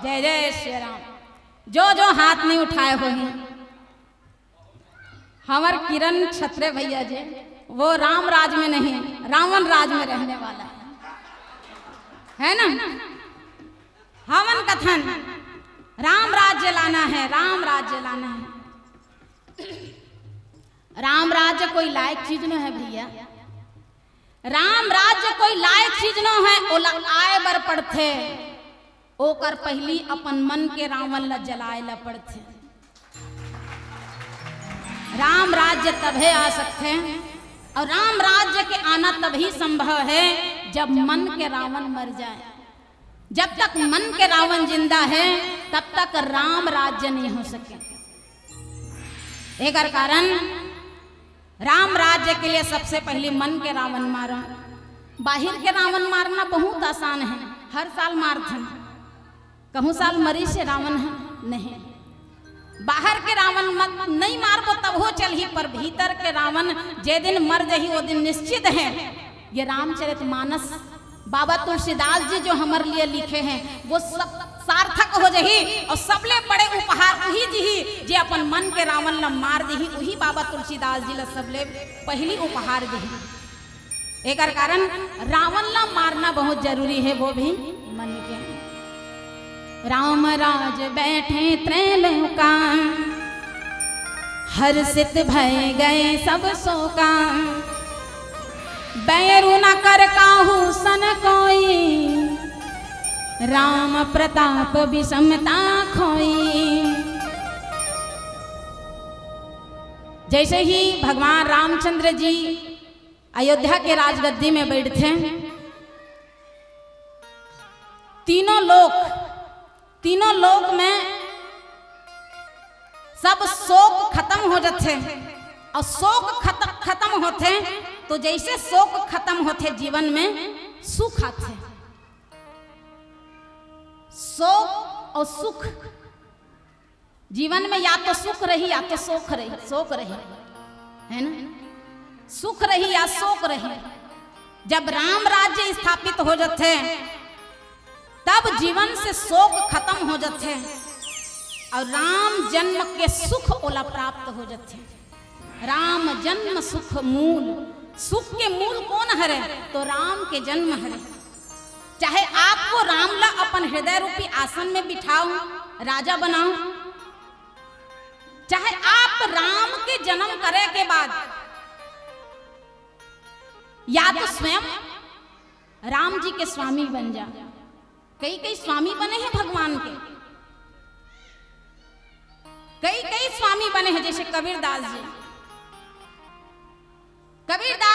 जय जय श्री राम। जो जो हाथ नहीं उठाए हुए हैं, हमार किरण छत्रे भैया जी वो राम राज में नहीं, रावण राज में रहने वाला है ना। हवन कथन राम राज्य लाना है, राम राज्य लाना है। राम राज्य कोई लायक चीज न है भैया, राम राज्य कोई लायक चीज न है। ओला आए बर पड़थे, ओकर पहली अपन मन के रावण ला जलाए ला पड़थे। राम राज्य तभे आ सकते हैं और राम राज्य के आना तभी संभव है जब मन के रावण मर जाए। जब तक मन के रावण जिंदा है तब तक राम राज्य नहीं हो सके। एक कारण राम राज्य के लिए सबसे पहले मन के रावण मारो। बाहर के रावण मारना बहुत आसान है, हर साल मारते हैं, कहूँ साल मरी से रावण है नहीं। बाहर के रावण मत नहीं मारबो तब हो चल ही, पर भीतर के रावण जे दिन मर जही वो दिन निश्चित है। ये रामचरितमानस बाबा तुलसीदास जी जो हमारे लिए लिखे हैं वो सब सार्थक हो जही और सबले बड़े उपहार वही जी जे अपन मन के रावण ला मार दही, वही बाबा तुलसीदास जी ला सबले पहली उपहार दही। एक कारण रावण ला मारना बहुत जरूरी है, वो भी मन के। राम राज बैठे त्रैलोका, हर्षित भय गए सब शोका। बैरु न कर काहू सन कोई, राम प्रताप विषमता खोई। जैसे ही भगवान रामचंद्र जी अयोध्या के राजगद्दी में बैठते, तीनों लोक में सब शोक खत्म हो जाते और शोक खत्म होते तो जैसे शोक खत्म होते जीवन में सुख आते। शोक और सुख जीवन में या तो सुख रही या तो शोक रही है ना, सुख रही या शोक रही। जब राम राज्य स्थापित हो जाते तब जीवन से शोक खत्म हो जाते और राम जन्म के सुख ओला प्राप्त हो जाते। राम जन्म सुख मूल, सुख के मूल कौन हरे तो राम के जन्म हरे। चाहे आपको राम ला अपन हृदय रूपी आसन में बिठाओ, राजा बनाओ, चाहे आप राम के जन्म करे के बाद या तो स्वयं राम जी के स्वामी बन जाओ। कई स्वामी बने हैं भगवान के, कई स्वामी बने हैं। जैसे कबीरदास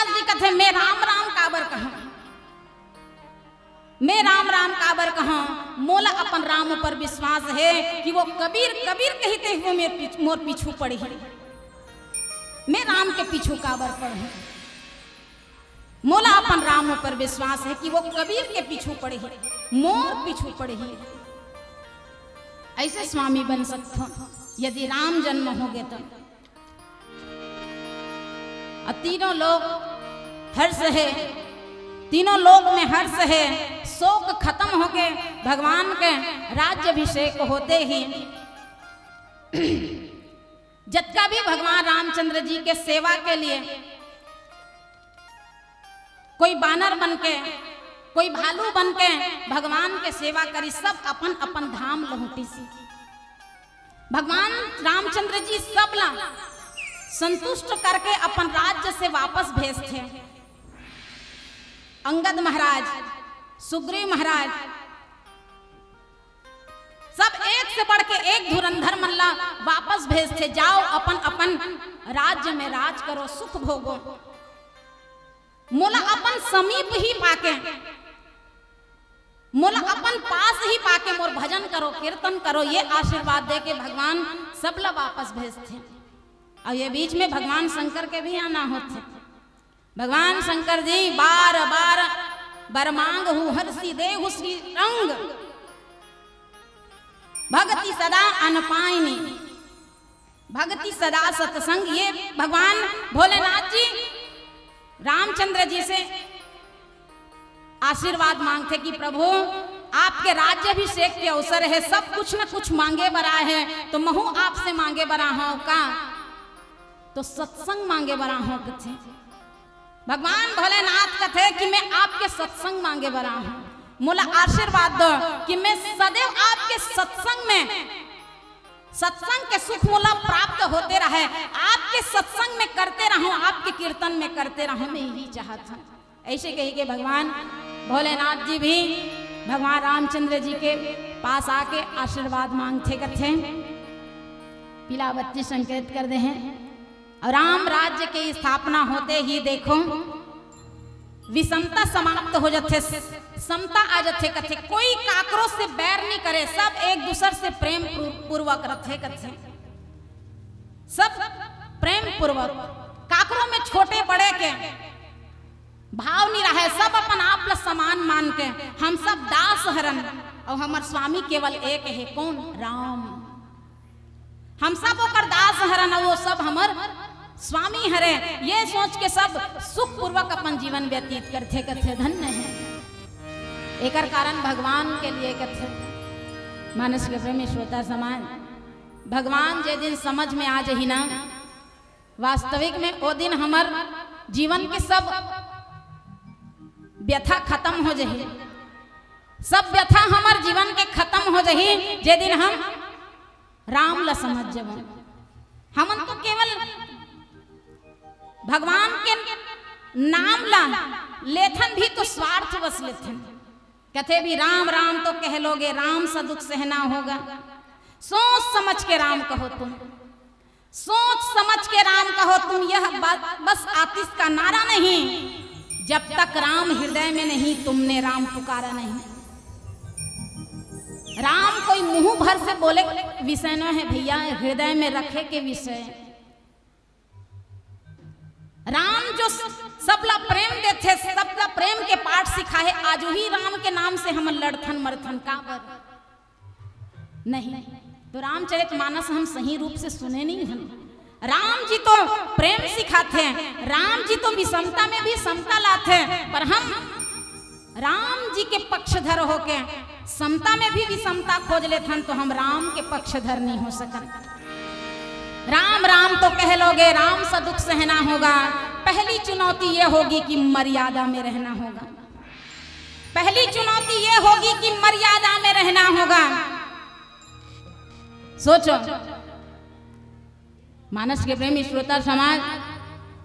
जी कहते मैं राम राम काबर कहूं, मैं राम राम काबर कहूं। मोला अपन राम पर विश्वास है कि वो कबीर कहते हुए मोर पीछू पड़ी है। मैं राम के पीछू काबर पढ़ूं, मोला अपन राम पर विश्वास है कि वो कबीर के पीछू पड़े है, मोर पीछू पड़े है। ऐसे स्वामी बन सकते हो यदि राम जन्म हो गए तो। तीनों लोग हर्ष है, तीनों लोग में हर्ष है। शोक खत्म हो गए भगवान के राज्याभिषेक होते ही। जत्का भी भगवान रामचंद्र जी के सेवा के लिए कोई बानर बन के, कोई भालू बन के भगवान के सेवा करी, सब अपन अपन धाम लहुटी सी। भगवान रामचंद्र जी सब ला संतुष्ट करके अपन राज्य से वापस भेजते। अंगद महाराज, सुग्रीव महाराज सब एक से बढ़ के एक धुरंधर मल्ला वापस भेजते। जाओ अपन अपन राज्य में राज करो, सुख भोगो। मोला अपन समीप ही पाके, मोला अपन पास ही पाके मोर भजन करो, कीर्तन करो, ये आशीर्वाद दे के भगवान सबला वापस भेजते। और ये बीच में भगवान शंकर के भी आना होते। भगवान शंकर जी बार बार बरमांग हूँ हर्षि देहु श्री रंग, भक्ति सदा अनपायनी, भक्ति सदा सत्संग। ये भगवान भोलेनाथ जी रामचंद्र जी से आशीर्वाद मांगते कि प्रभु आपके राज्याभिषेक के अवसर है, सब कुछ न कुछ मांगे बरा है, तो महू आपसे मांगे बरा हो का, तो सत्संग मांगे बरा हो कथे। भगवान भोलेनाथ कथे कि मैं आपके सत्संग मांगे बरा हूं, मोला आशीर्वाद दो कि मैं सदैव आपके सत्संग में, सत्संग के सुख मोला प्राप्त होते रहे, आपके सत्संग में करते रहूं, आपके कीर्तन में करते रहूं, मैं यही चाहता हूं। ऐसे कही के भगवान भोलेनाथ जी भी भगवान रामचंद्र जी के पास आके आशीर्वाद मांगते कथे। पीला बत्ती संकेत कर दे हैं, और राम राज्य की स्थापना होते ही देखो विषमता समाप्त हो जाते, समता आ जाते कथे। कोई काकरों से बैर नहीं करे, सब एक दूसरे से प्रेम पूर्वक रखे कथे, सब प्रेम पूर्वक, काकरों में छोटे बड़े के भाव नहीं रहे, सब अपन आप ला समान मान के, हम सब दास हरन और हमार स्वामी केवल एक है, कौन? राम। हम सब ओकर दास हरन और वो सब हमार स्वामी हरे, ये सोच के सब सुख पूर्वक अपन जीवन व्यतीत करते कथे। धन्य है एकर कारण भगवान के लिए कथे। मानस के प्रेमी श्रोता समाज, भगवान जे दिन समझ में आ जाही ना, वास्तविक में वो दिन हमार जीवन के सब व्यथा खत्म हो जाही, सब व्यथा हमार जीवन के खत्म हो जाही, जे दिन हम राम ला समझ जब। हमन तो केवल भगवान के नाम ला लेथन भी तो स्वार्थ बस लेथन, कहते भी राम राम तो कह लोगे, राम सा दुख सहना होगा। सोच समझ के राम कहो तुम, सोच समझ के राम कहो तुम, यह बात बस आतिश का नारा नहीं, जब तक राम हृदय में नहीं तुमने राम पुकारा नहीं। राम कोई मुंह भर से बोले विषय न है भैया, हृदय में रखे के विषय। राम जो सबला प्रेम देते, सबला प्रेम के पाठ सिखाए, आज ही राम के नाम से हम लड़थन मरथन का बर नहीं। तो रामचरितमानस हम सही रूप से सुने नहीं हम। राम जी तो प्रेम सिखाते हैं, राम जी तो विषमता में भी समता लाते हैं, पर हम राम जी के पक्षधर होके समता में भी विषमता खोज लेते हैं, तो हम राम के पक्षधर नहीं हो सकन। राम राम तो कह लोगे, राम सा दुख सहना होगा। पहली चुनौती ये होगी कि मर्यादा में रहना होगा, पहली चुनौती ये होगी कि मर्यादा में रहना होगा। सोचो मानस के प्रेमी श्रोता समाज,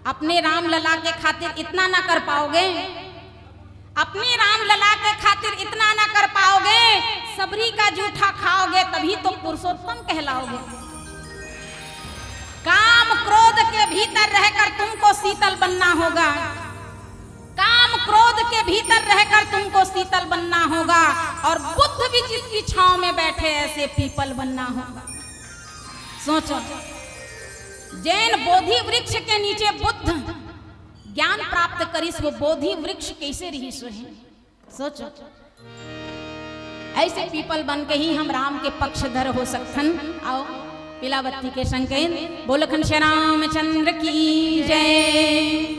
अपने राम लला के खातिर इतना ना कर पाओगे, अपने राम लला के खातिर इतना ना कर पाओगे, सबरी का जूठा खाओगे तभी तो पुरुषोत्तम कहलाओगे। काम क्रोध के भीतर रहकर तुमको शीतल बनना होगा, काम क्रोध के भीतर रहकर तुमको शीतल बनना होगा, और बुद्ध भी जिसकी छांव में बैठे ऐसे पीपल बनना होगा। सोचो जैन बोधि वृक्ष के नीचे बुद्ध ज्ञान प्राप्त करिस, वो बोधि वृक्ष कैसे रही सोहे। सोचो ऐसे पीपल बन के ही हम राम के पक्षधर हो सकथन। आओ पिलावती के संकेत बोल घनश्याम रामचंद्र की जय।